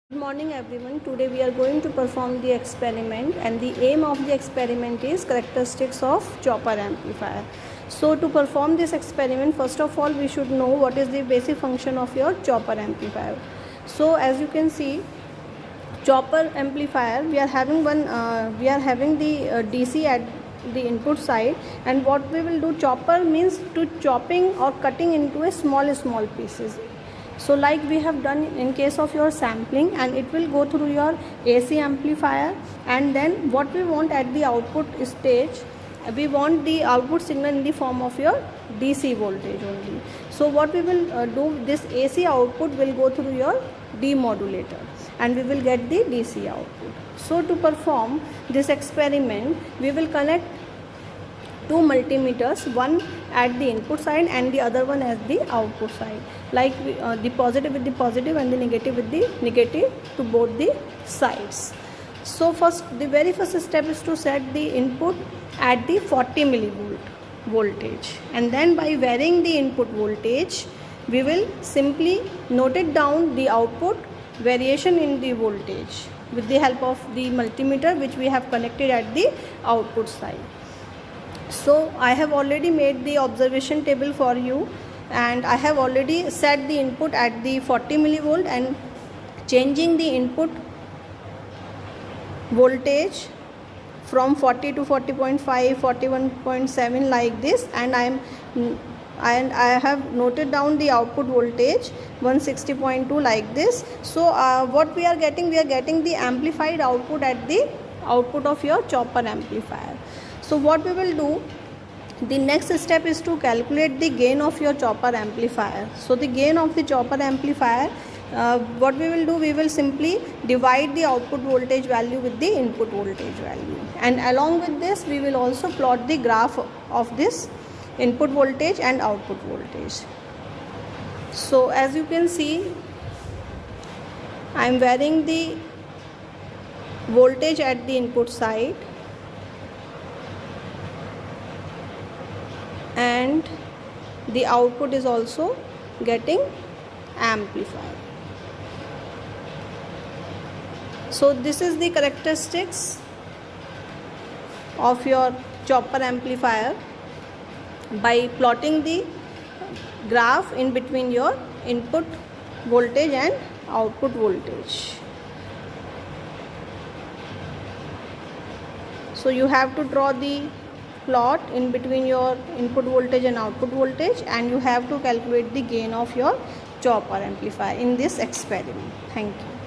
Good morning everyone. Today we are going to perform the experiment, and the aim of the experiment is characteristics of chopper amplifier. So to perform this experiment, first of all we should know what is the basic function of your chopper amplifier. So as you can see, chopper amplifier, we are having the DC at the input side, and what we will do, chopper means to chopping or cutting into a small pieces. So like we have done in case of your sampling, and it will go through your AC amplifier, and then what we want at the output stage, we want the output signal in the form of your DC voltage only. So what we will do, this AC output will go through your demodulator and we will get the DC output. So to perform this experiment, we will connect two multimeters, one at the input side and the other one at the output side, like the positive with the positive and the negative with the negative to both the sides. So the very first step is to set the input at the 40 millivolt voltage, and then by varying the input voltage, we will simply note it down the output variation in the voltage with the help of the multimeter which we have connected at the output side. So I have already made the observation table for you, and I have already set the input at the 40 millivolt and changing the input voltage from 40 to 40.5, 41.7 like this, and I have noted down the output voltage 160.2 like this. So what we are getting the amplified output at the output of your chopper amplifier. So what we will do, the next step is to calculate the gain of your chopper amplifier. So the gain of the chopper amplifier, what we will do, we will simply divide the output voltage value with the input voltage value, and along with this we will also plot the graph of this input voltage and output voltage. So as you can see, I am varying the voltage at the input side, and the output is also getting amplified. So this is the characteristics of your chopper amplifier by plotting the graph in between your input voltage and output voltage. So you have to draw the plot in between your input voltage and output voltage, and you have to calculate the gain of your chopper amplifier in this experiment. Thank you.